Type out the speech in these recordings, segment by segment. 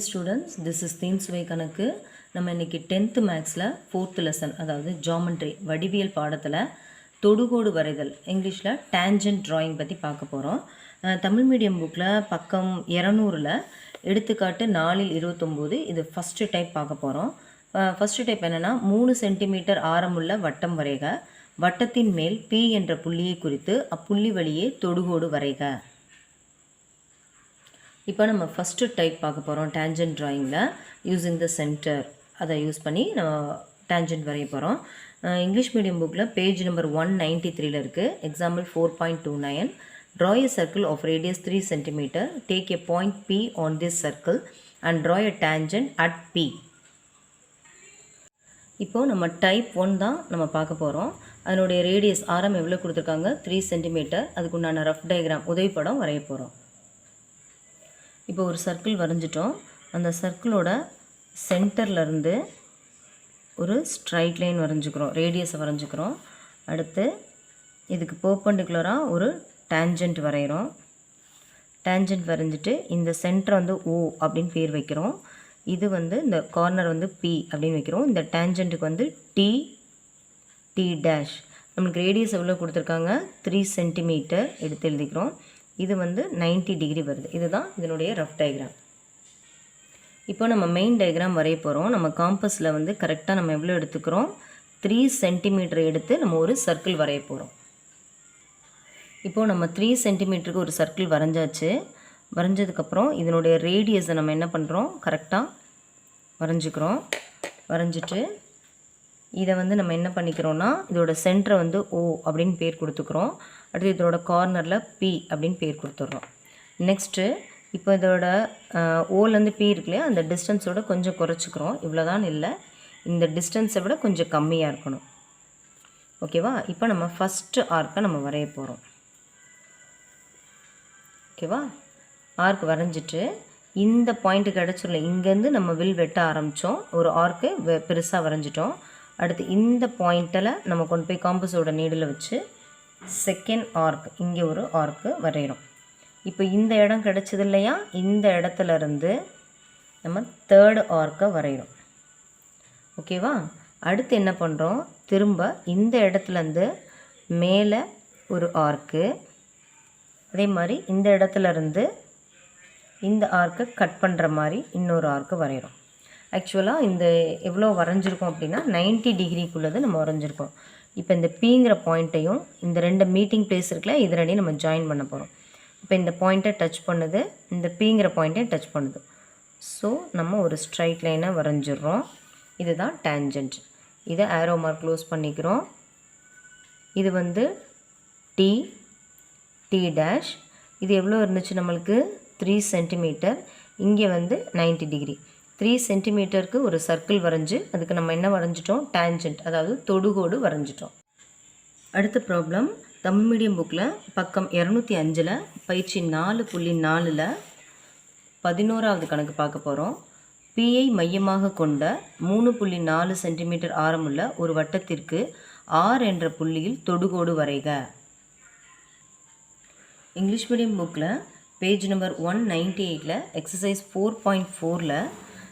Dear students, this is தீன்சுவை கணக்கு. நம்ம இன்னைக்கு 10th மேக்ஸில் 4th லெசன், அதாவது ஜாமெண்ட்ரி வடிவியல் பாடத்தில் தொடுகோடு வரைதல், இங்கிலீஷில் டேஞ்சன்ட் டிராயிங் பற்றி பார்க்க போகிறோம். தமிழ் மீடியம் புக்கில் பக்கம் 200ல் எடுத்துக்காட்டு 4/29 இது ஃபஸ்ட்டு டைப் பார்க்க போகிறோம். ஃபஸ்ட்டு டைப் என்னென்னா 3 சென்டிமீட்டர் ஆரமுள்ள வட்டம் வரைக, வட்டத்தின் மேல் P என்ற புள்ளியை குறித்து அப்புள்ளி வழியே தொடுகோடு வரைக. இப்போ நம்ம ஃபஸ்ட்டு டைப் பார்க்க போகிறோம் டேஞ்சன்ட் ட்ராயிங்கில். யூஸிங் த சென்டர் அதை யூஸ் பண்ணி நம்ம டேஞ்சன்ட் வரைய போகிறோம். இங்கிலீஷ் மீடியம் புக்கில் பேஜ் நம்பர் 193 இருக்குது. Example 4.29. Draw a circle of radius 3 cm. Take a point P on this circle and draw a tangent at P. இப்போது நம்ம டைப் 1 தான் நம்ம பார்க்க போகிறோம். அதனுடைய ரேடியஸ் ஆரம் எவ்வளோ கொடுத்துருக்காங்க, 3 சென்டிமீட்டர். அதுக்குண்டான ரஃப் டயக்ராம் உதவிப்படம் வரைய போகிறோம். இப்போ ஒரு சர்க்கிள் வரைஞ்சிட்டோம். அந்த சர்க்கிளோட சென்டர்லேருந்து ஒரு ஸ்ட்ரைட் லைன் வரைஞ்சிக்கிறோம், ரேடியஸை வரைஞ்சிக்கிறோம். அடுத்து இதுக்கு பர்பெண்டிகுலராக ஒரு டேஞ்சன்ட் வரைகிறோம். டேஞ்சன்ட் வரைஞ்சிட்டு இந்த சென்டர் வந்து O அப்படின்னு பேர் வைக்கிறோம். இது வந்து இந்த கார்னர் வந்து P அப்படின்னு வைக்கிறோம். இந்த டேஞ்சன்ட்டுக்கு வந்து T டேஷ். நம்மளுக்கு ரேடியஸ் எவ்வளோ கொடுத்துருக்காங்க, 3 சென்டிமீட்டர் எடுத்து எழுதிக்கிறோம். இது வந்து 90 டிகிரி வருது. இதுதான் இதனுடைய ரஃப் டயக்ராம். இப்போ நம்ம மெயின் டயக்ராம் வரைய போகிறோம். நம்ம காம்பஸில் வந்து கரெக்டாக நம்ம எவ்வளோ எடுத்துக்கிறோம், 3 சென்டிமீட்டர் எடுத்து நம்ம ஒரு சர்க்கிள் வரைய போகிறோம். இப்போது நம்ம 3 சென்டிமீட்டருக்கு ஒரு சர்க்கிள் வரைஞ்சாச்சு. வரைஞ்சதுக்கப்புறம் இதனுடைய ரேடியஸை நம்ம என்ன பண்ணுறோம், கரெக்டாக வரைஞ்சிக்கிறோம். வரைஞ்சிட்டு இதை வந்து நம்ம என்ன பண்ணிக்கிறோன்னா, இதோட சென்டரை வந்து O அப்படின்னு பேர் கொடுத்துக்கிறோம். அடுத்து இதோட கார்னரில் P அப்படின்னு பேர் கொடுத்துட்றோம். நெக்ஸ்ட்டு இப்போ இதோட ஓலேருந்து P இருக்குல்லையா, அந்த டிஸ்டன்ஸோட கொஞ்சம் குறைச்சிக்கிறோம். இவ்வளோதான் இல்லை, இந்த டிஸ்டன்ஸை விட கொஞ்சம் கம்மியாக இருக்கணும். ஓகேவா? இப்போ நம்ம ஃபஸ்ட்டு ஆர்க்கை நம்ம வரைய போகிறோம். ஓகேவா? ஆர்க் வரைஞ்சிட்டு இந்த பாயிண்ட்டு கிடச்சிடல, இங்கேருந்து நம்ம வில் வெட்ட ஆரம்பித்தோம். ஒரு ஆர்க்கு பெருசாக வரைஞ்சிட்டோம். அடுத்து இந்த பாயிண்ட்டில் நம்ம கொண்டு போய் காம்பஸோட நீடில் வச்சு செகண்ட் ஆர்க், இங்கே ஒரு ஆர்க்கு வரைகிறோம். இப்போ இந்த இடம் கிடச்சது இல்லையா, இந்த இடத்துலேருந்து நம்ம தேர்டு ஆர்க்கை வரைகிறோம். ஓகேவா? அடுத்து என்ன பண்ணுறோம், திரும்ப இந்த இடத்துலேருந்து மேலே ஒரு ஆர்க்கு, அதே மாதிரி இந்த இடத்துலேருந்து இந்த ஆர்க்கை கட் பண்ணுற மாதிரி இன்னொரு ஆர்க்கு வரைகிறோம். ஆக்சுவலாக இந்த எவ்வளோ வரைஞ்சிருக்கோம் அப்படின்னா 90 டிகிரிக்குள்ளது நம்ம வரைஞ்சிருக்கோம். இப்போ இந்த Pங்கிற பாயிண்ட்டையும் இந்த ரெண்டு மீட்டிங் பிளேஸ் இருக்குல்ல, இது ரெண்டையும் நம்ம ஜாயின் பண்ண போகிறோம். இப்போ இந்த பாயிண்ட்டை டச் பண்ணுது, இந்த Pங்கிற பாயிண்ட்டையும் டச் பண்ணுது. ஸோ நம்ம ஒரு ஸ்ட்ரைட் லைனை வரைஞ்சிடுறோம். இதுதான் டேஞ்சன்ட். இதை ஆரோ மார்க் க்ளோஸ் பண்ணிக்கிறோம். இது வந்து T டேஷ். இது எவ்வளோ இருந்துச்சு நம்மளுக்கு, 3 சென்டிமீட்டர். இங்கே வந்து 90 டிகிரி. 3 சென்டிமீட்டருக்கு ஒரு சர்க்கிள் வரைஞ்சி அதுக்கு நம்ம என்ன வரைஞ்சிட்டோம், டேஞ்சன்ட், அதாவது தொடுகோடு வரைஞ்சிட்டோம். அடுத்த ப்ராப்ளம் தமிழ் மீடியம் புக்கில் பக்கம் 205ல் பயிற்சி 4.4ல் 11வது கணக்கு பார்க்க போகிறோம். Pயை மையமாக கொண்ட 3.4 சென்டிமீட்டர் ஆரமுள்ள ஒரு வட்டத்திற்கு R என்ற புள்ளியில் தொடுகோடு வரைக. இங்கிலீஷ் மீடியம் புக்கில் பேஜ் நம்பர் 198ல் எக்ஸசைஸ் 4.4ல்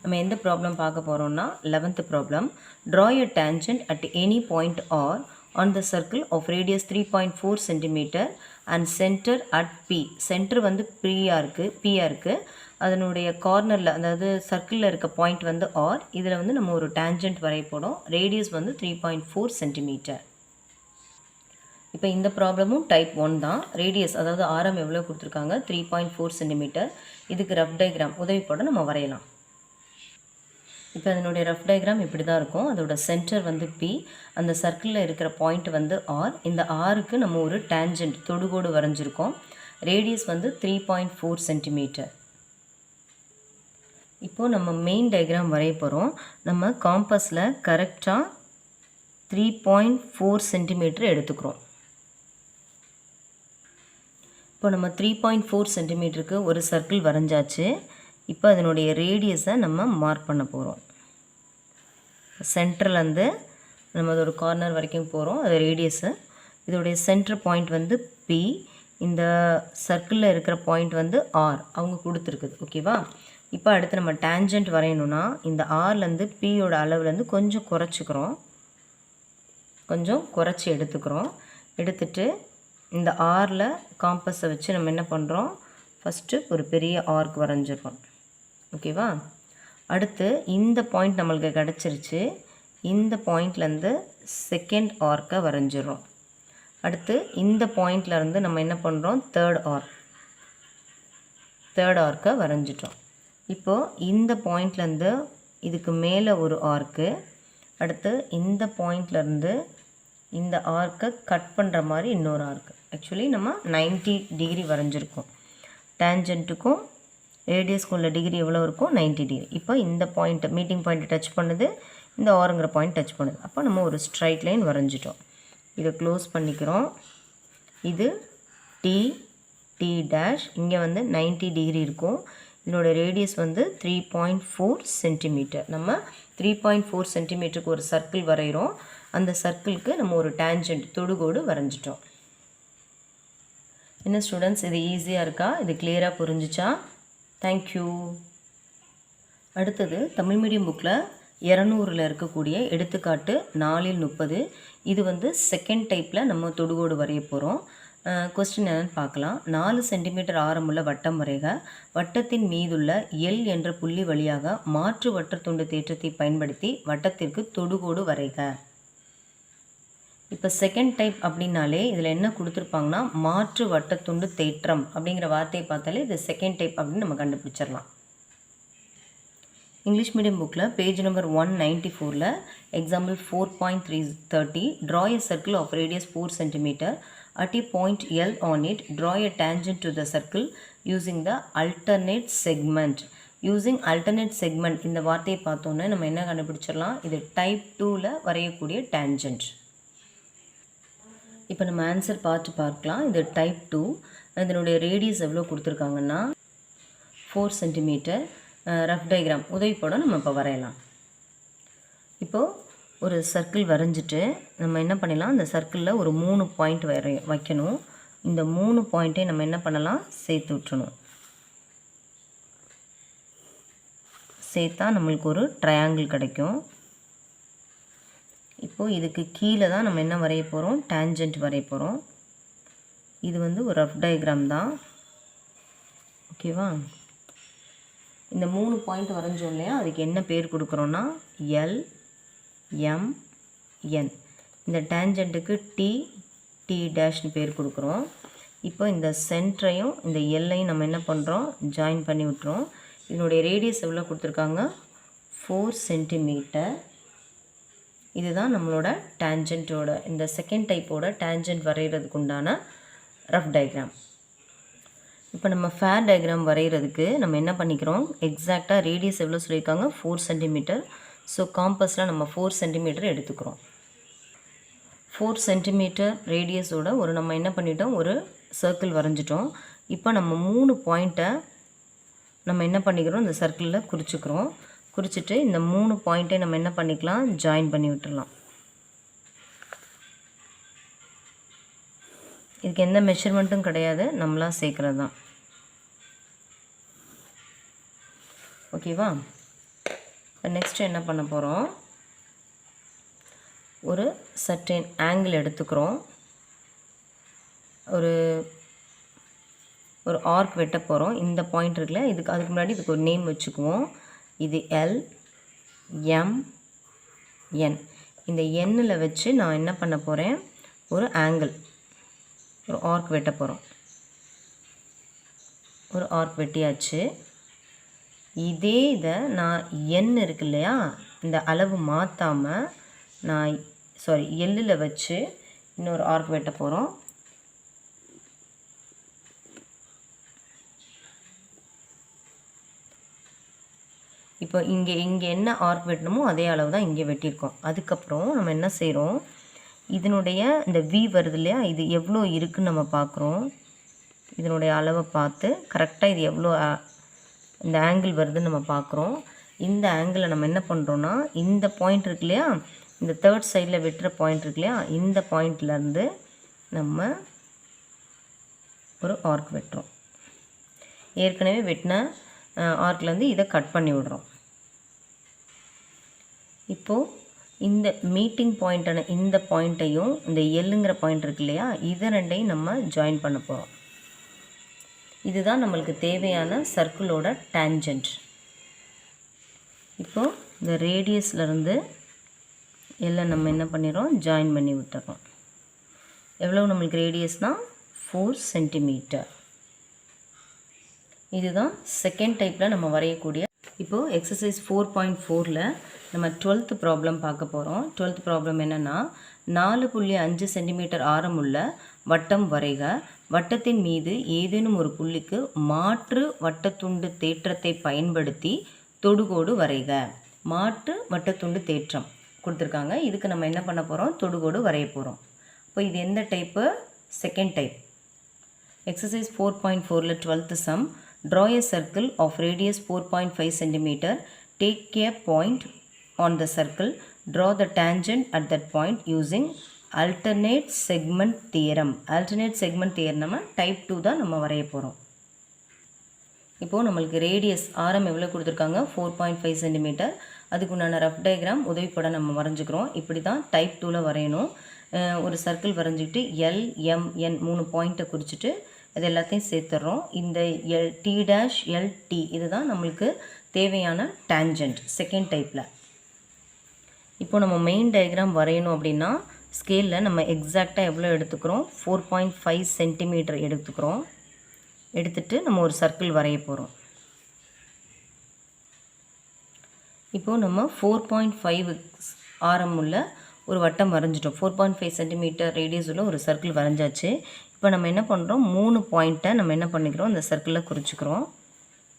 நம்ம எந்த ப்ராப்ளம் பார்க்க போகிறோம்னா 11th problem. Draw a tangent at any point R on the circle of radius 3.4 cm and center at P. Centre வந்து P-ஆ இருக்குது. அதனுடைய கார்னரில், அதாவது சர்க்கிளில் இருக்க பாயிண்ட் வந்து R. இதில் வந்து நம்ம ஒரு டேஞ்சன்ட் வரைய போகிறோம். ரேடியஸ் வந்து 3.4 சென்டிமீட்டர். இப்போ இந்த ப்ராப்ளமும் டைப் 1 தான். ரேடியஸ், அதாவது ஆரம் எவ்வளோ கொடுத்துருக்காங்க, 3.4 சென்டிமீட்டர். இதுக்கு ரஃப் டயக்ராம் உதவிப்படம் நம்ம வரையலாம். இப்போ அதனுடைய ரஃப் டயக்ராம் இப்படி தான் இருக்கும். அதோட சென்டர் வந்து P, அந்த சர்க்கிளில் இருக்கிற பாயிண்ட் வந்து R. இந்த ஆருக்கு நம்ம ஒரு டேஞ்சன்ட் தொடுகோடு வரைஞ்சிருக்கோம். ரேடியஸ் வந்து 3.4 சென்டிமீட்டர். இப்போது நம்ம மெயின் டயக்ராம் வரைய போகிறோம். நம்ம காம்பஸில் கரெக்டாக 3.4 சென்டிமீட்டர் எடுத்துக்கிறோம். இப்போ நம்ம 3.4 சென்டிமீட்டருக்கு ஒரு சர்க்கிள் வரைஞ்சாச்சு. இப்போ அதனுடைய ரேடியஸை நம்ம மார்க் பண்ண போகிறோம். சென்டர்லேருந்து நம்ம அதோட கார்னர் வரைக்கும் போகிறோம், அது ரேடியஸு. இதோடைய சென்டர் பாயிண்ட் வந்து P, இந்த சர்க்கிளில் இருக்கிற பாயிண்ட் வந்து R அவங்க கொடுத்துருக்குது. ஓகேவா? இப்போ அடுத்து நம்ம டேஞ்சண்ட் வரையணும்னா இந்த ஆர்லேருந்து பியோட அளவுலேருந்து கொஞ்சம் குறைச்சிக்கிறோம், கொஞ்சம் குறைச்சி எடுத்துக்கிறோம். எடுத்துட்டு இந்த ஆரில் காம்பஸை வச்சு நம்ம என்ன பண்ணுறோம், ஃபஸ்ட்டு ஒரு பெரிய ஆர்க் வரைஞ்சிடுறோம். ஓகேவா? அடுத்து இந்த பாயிண்ட் நம்மளுக்கு கிடச்சிருச்சு. இந்த பாயிண்ட்லேருந்து செகண்ட் ஆர்க்கை வரைஞ்சிடுறோம். அடுத்து இந்த பாயிண்ட்லேருந்து நம்ம என்ன பண்ணுறோம், தேர்ட் ஆர்க்கை வரைஞ்சிட்டோம். இப்போது இந்த பாயிண்ட்லேருந்து இதுக்கு மேலே ஒரு ஆர்க்கு, அடுத்து இந்த பாயிண்ட்லேருந்து இந்த ஆர்க்கை கட் பண்ணுற மாதிரி இன்னொரு ஆர்க்கு. ஆக்சுவலி நம்ம 90 டிகிரி வரைஞ்சிருக்கோம். டேஞ்சண்ட்டுக்கும் ரேடியஸ்க்கு உள்ள டிகிரி எவ்வளோ இருக்கும், 90 டிகிரி. இப்போ இந்த பாயிண்ட்டை மீட்டிங் பாயிண்ட்டை டச் பண்ணுது, இந்த ஆருங்கிற பாயிண்ட் டச் பண்ணுது. அப்போ நம்ம ஒரு ஸ்ட்ரைட் லைன் வரைஞ்சிட்டோம். இதை க்ளோஸ் பண்ணிக்கிறோம். இது டி டேஷ், இங்கே வந்து 90 டிகிரி இருக்கும். இதனோட ரேடியஸ் வந்து 3.4 சென்டிமீட்டர். நம்ம 3.4 சென்டிமீட்டருக்கு ஒரு சர்க்கிள் வரைகிறோம். அந்த சர்க்கிளுக்கு நம்ம ஒரு டேஞ்சண்ட் தொடுகோடு வரைஞ்சிட்டோம். என்ன ஸ்டூடெண்ட்ஸ், இது ஈஸியாக இருக்கா? இது கிளியராக புரிஞ்சிச்சா? தேங்க்யூ. அடுத்தது தமிழ் மீடியம் புக்கில் 200ல் இருக்கக்கூடிய எடுத்துக்காட்டு 4/30. இது வந்து செகண்ட் டைப்பில் நம்ம தொடுகோடு வரைய போகிறோம். கொஸ்டின் என்னென்னு பார்க்கலாம். 4 சென்டிமீட்டர் ஆரமுள்ள வட்டம் வரைக. வட்டத்தின் மீதுள்ள எல் என்ற புள்ளி வழியாக மாற்று வட்டத்துண்டு தேற்றத்தை பயன்படுத்தி வட்டத்திற்கு தொடுகோடு வரைக. இப்போ செகண்ட் டைப் அப்படின்னாலே இதில் என்ன கொடுத்துருப்பாங்கன்னா, மாற்று வட்டத்துண்டு தேற்றம் அப்படிங்கிற வார்த்தையை பார்த்தாலே இது செகண்ட் டைப் அப்படின்னு நம்ம கண்டுபிடிச்சிடலாம். இங்கிலீஷ் மீடியம் புக்கில் பேஜ் நம்பர் 194ல் example 4.330 draw a circle of radius 4 cm at a point L on it. Draw a tangent to the circle using the alternate segment. Using alternate segment இந்த வார்த்தையை பார்த்தோன்னே நம்ம என்ன கண்டுபிடிச்சிடலாம், இது டைப் 2ல் வரையக்கூடிய டேஞ்சண்ட். இப்போ நம்ம ஆன்சர் பார்க்கலாம். இது டைப் 2. இதனுடைய ரேடியஸ் எவ்வளோ கொடுத்துருக்காங்கன்னா 4 சென்டிமீட்டர். ரஃப் டயக்ராம் உதவி படம் நம்ம இப்போ வரையலாம். இப்போது ஒரு சர்க்கிள் வரைஞ்சிட்டு நம்ம என்ன பண்ணிடலாம், அந்த சர்க்கிளில் ஒரு 3 பாயிண்ட் வைக்கணும். இந்த 3 பாயிண்ட்டை நம்ம என்ன பண்ணலாம், சேர்த்து விட்டுணும். சேர்த்தா நம்மளுக்கு ஒரு ட்ரையாங்கிள் கிடைக்கும். இப்போது இதுக்கு கீழே தான் நம்ம என்ன வரைய போகிறோம், டேஞ்சண்ட் வரைய போகிறோம். இது வந்து ஒரு ரஃப் டயக்ராம் தான். ஓகேவா? இந்த 3 பாயிண்ட் வரைஞ்சோம் இல்லையா, அதுக்கு என்ன பேர் கொடுக்குறோன்னா எல் எம் என். இந்த டேஞ்சண்ட்டுக்கு டி டேஷ்னு பேர் கொடுக்குறோம். இப்போ இந்த சென்டரையும் இந்த எல்லையும் நம்ம என்ன பண்ணுறோம், ஜாயின் பண்ணி விட்டுறோம். இதனுடைய ரேடியஸ் எவ்வளோ கொடுத்துருக்காங்க, 4 சென்டிமீட்டர். இதுதான் நம்மளோட டேஞ்சண்ட்டோட இந்த செகண்ட் டைப்போட டேஞ்சண்ட் வரைகிறதுக்கு உண்டான ரஃப் டயக்ராம். இப்போ நம்ம ஃபேர் டயக்ராம் வரைகிறதுக்கு நம்ம என்ன பண்ணிக்கிறோம், எக்ஸாக்டாக ரேடியஸ் எவ்வளோ சொல்லியிருக்காங்க, 4 சென்டிமீட்டர். ஸோ காம்பஸில் நம்ம 4 சென்டிமீட்டர் எடுத்துக்கிறோம். 4 சென்டிமீட்டர் ரேடியஸோட நம்ம என்ன பண்ணிட்டோம், ஒரு சர்க்கிள் வரைஞ்சிட்டோம். இப்போ நம்ம 3 பாயிண்ட்டை நம்ம என்ன பண்ணிக்கிறோம், இந்த சர்க்கிளில் குறிச்சிக்கிறோம். குறிச்சிட்டு இந்த 3 பாயிண்ட்டை நம்ம என்ன பண்ணிக்கலாம், ஜாயின் பண்ணி விட்டுடலாம். இதுக்கு எந்த மெஷர்மெண்ட்டும் கிடையாது, நம்மளாம் சேர்க்குறது தான். ஓகேவா? இப்போ நெக்ஸ்ட்டு என்ன பண்ண போகிறோம், ஒரு சர்டைன் ஆங்கிள் எடுத்துக்கிறோம். ஒரு ஆர்க் வெட்ட போகிறோம். இந்த பாயிண்ட் இருக்குல்ல, அதுக்கு முன்னாடி இதுக்கு ஒரு நேம் வச்சுக்குவோம். இது எல் எம் என். இந்த எண்ணில் வச்சு நான் என்ன பண்ண போகிறேன், ஒரு ஆங்கிள், ஒரு ஆர்க் வெட்ட போகிறோம். ஒரு ஆர்க் வெட்டியாச்சு. இதே இதை நான் எண் இருக்கு இல்லையா, இந்த அளவு மாற்றாமல் நான் எல்லில் வச்சு இன்னொரு ஆர்க் வெட்ட போகிறோம். இப்போ இங்கே என்ன ஆர்க் வெட்டணுமோ அதே அளவு தான் இங்கே வெட்டியிருக்கோம். அதுக்கப்புறம் நம்ம என்ன செய்கிறோம், இதனுடைய இந்த வி வருது இல்லையா, இது எவ்வளோ இருக்குதுன்னு நம்ம பார்க்குறோம். இதனுடைய அளவை பார்த்து கரெக்டாக இது எவ்வளோ இந்த ஆங்கிள் வருதுன்னு நம்ம பார்க்குறோம். இந்த ஆங்கிளை நம்ம என்ன பண்ணுறோன்னா, இந்த பாயிண்ட் இருக்கு இல்லையா, இந்த தேர்ட் சைடில் வெட்டுற பாயிண்ட் இருக்கு இல்லையா, இந்த பாயிண்ட்லேருந்து நம்ம ஒரு ஆர்க் வெட்டுறோம். ஏற்கனவே வெட்டின ஆர்க்லேருந்து இதை கட் பண்ணி விடுறோம். இப்போது இந்த மீட்டிங் பாயிண்ட்டான இந்த பாயிண்ட்டையும் இந்த எல்லுங்கிற பாயிண்ட் இருக்கு இல்லையா, இதை ரெண்டையும் நம்ம ஜாயின் பண்ண போகிறோம். இதுதான் நம்மளுக்கு தேவையான சர்க்கிளோட டேஞ்சன்ட். இப்போது இந்த ரேடியஸ்லேருந்து எல்லாம் நம்ம என்ன பண்ணிடுறோம், ஜாயின் பண்ணி விட்டுறோம். எவ்வளோ நம்மளுக்கு ரேடியஸ்னால் 4 சென்டிமீட்டர். இதுதான் செகண்ட் டைப்பில் நம்ம வரையக்கூடிய. இப்போது எக்ஸசைஸ் 4.4ல் நம்ம 12th ப்ராப்ளம் பார்க்க போகிறோம். 12th ப்ராப்ளம் என்னென்னா 4.5 சென்டிமீட்டர் ஆரமுள்ள வட்டம் வரைக. வட்டத்தின் மீது ஏதேனும் ஒரு புள்ளிக்கு மாற்று வட்டத்துண்டு தேற்றத்தை பயன்படுத்தி தொடுகோடு வரைக. மாற்று வட்டத்துண்டு தேற்றம் கொடுத்துருக்காங்க. இதுக்கு நம்ம என்ன பண்ண போகிறோம், தொடுகோடு வரைய போகிறோம். இப்போ இது எந்த டைப்பு, செகண்ட் டைப். எக்ஸசைஸ் 4.4ல் 12th sum. Draw a circle of radius 4.5 cm. Take a point on the circle. Draw the tangent at that point using alternate segment theorem. Alternate segment theorem நம்ம type 2 தான் நம்ம வரைய போகிறோம். இப்போது நம்மளுக்கு radius ஆரம் எவ்வளோ கொடுத்துருக்காங்க, 4.5 சென்டிமீட்டர். அதுக்கு உண்டான ரஃப் டயக்ராம் உதவிப்படம் நம்ம வரைஞ்சிக்கிறோம். இப்படி தான் டைப் 2ல் வரையணும். ஒரு சர்க்கிள் வரைஞ்சிக்கிட்டு LMN 3 பாயிண்ட்டை குறிச்சிட்டு அது எல்லாத்தையும் சேர்த்துடுறோம். இந்த T', LT இதுதான் நம்மளுக்கு தேவையான டேஞ்சன்ட் செகண்ட் டைப்பில். இப்போ நம்ம மெயின் டயக்ராம் வரையணும் அப்படின்னா ஸ்கேலில் நம்ம எக்ஸாக்டாக எவ்வளோ எடுத்துக்கிறோம், 4.5 சென்டிமீட்டர் எடுத்துக்கிறோம். எடுத்துகிட்டு நம்ம ஒரு சர்க்கிள் வரைய போகிறோம். இப்போது நம்ம 4.5 ஆரம் உள்ள ஒரு வட்டம் வரைஞ்சிட்டோம். 4.5 சென்டிமீட்டர் ரேடியஸ் உள்ள ஒரு சர்க்கிள் வரைஞ்சாச்சு. இப்போ நம்ம என்ன பண்ணுறோம், 3 பாயிண்ட்டை நம்ம என்ன பண்ணிக்கிறோம், இந்த சர்க்கிளில் குறிச்சிக்கிறோம்.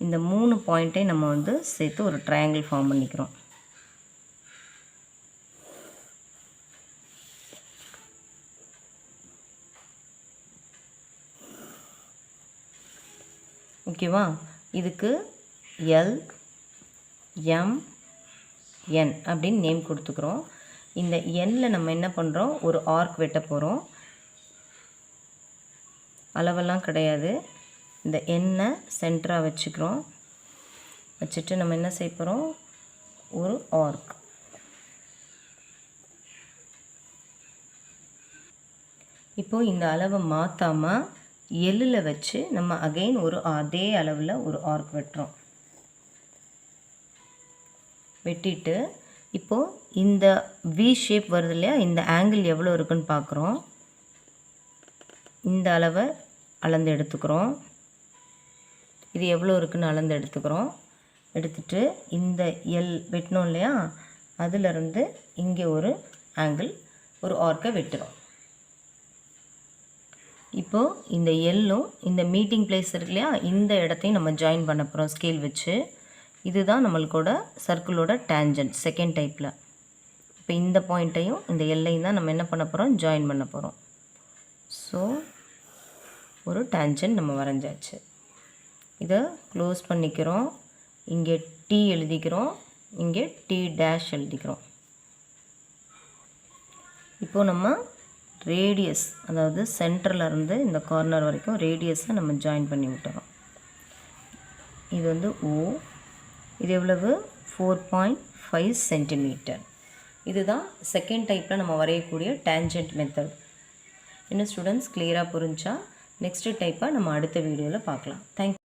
இந்த 3 பாயிண்ட்டை நம்ம வந்து சேர்த்து ஒரு ட்ரையாங்கிள் ஃபார்ம் பண்ணிக்கிறோம். ஓகேவா? இதுக்கு LMN அப்படின்னு நேம் கொடுத்துக்கிறோம். இந்த எண்ணில் நம்ம என்ன பண்ணுறோம், ஒரு ஆர்க் வெட்ட போகிறோம். அளவெல்லாம் கிடையாது. இந்த எண்ணை சென்டராக வச்சுக்கிறோம். வச்சுட்டு நம்ம என்ன செய்ய போகிறோம், ஒரு ஆர்க். இப்போது இந்த அளவை மாற்றாமல் எல்லில் வச்சு நம்ம அகெயின் ஒரு அதே அளவில் ஒரு ஆர்க் வெட்டுறோம். வெட்டிட்டு இப்போது இந்த வி ஷேப் வருது இல்லையா, இந்த ஆங்கிள் எவ்வளோ இருக்குன்னு பார்க்குறோம். இந்த அளவை அளந்து எடுத்துக்கிறோம். இது எவ்வளோ இருக்குன்னு அளந்து எடுத்துக்கிறோம். எடுத்துட்டு இந்த எல் வெட்டினோம் இல்லையா, அதிலிருந்து இங்கே ஒரு ஆங்கிள், ஒரு ஆர்க்கை வெட்டுறோம். இப்போது இந்த எல்லும் இந்த மீட்டிங் பிளேஸ் இருக்கு இல்லையா, இந்த இடத்தையும் நம்ம ஜாயின் பண்ண போகிறோம் ஸ்கேல் வச்சு. இதுதான் நம்மளுக்கோட சர்க்கிளோட டேஞ்சன்ட் செகண்ட் டைப்பில். இப்போ இந்த பாயிண்ட்டையும் இந்த எல்லையும் தான் நம்ம என்ன பண்ண போகிறோம், ஜாயின் பண்ண போகிறோம். ஸோ ஒரு டேஞ்சன்ட் நம்ம வரைஞ்சாச்சு. இதை க்ளோஸ் பண்ணிக்கிறோம். இங்கே T எழுதிக்கிறோம், இங்கே T' எழுதிக்கிறோம். இப்போது நம்ம ரேடியஸ், அதாவது சென்டர்லேருந்து இந்த கார்னர் வரைக்கும் ரேடியஸை நம்ம ஜாயின் பண்ணி விட்டுறோம். இது வந்து O. இது எவ்வளவு, 4.5 சென்டிமீட்டர். இதுதான் செகண்ட் டைப்பில் நம்ம வரையக்கூடிய டேஞ்சன்ட் மெத்தட். இன்னும் ஸ்டூடெண்ட்ஸ் கிளியராக புரிஞ்சா நெக்ஸ்ட் டைப்பை நம்ம அடுத்த வீடியோவில் பார்க்கலாம். தேங்க்யூ.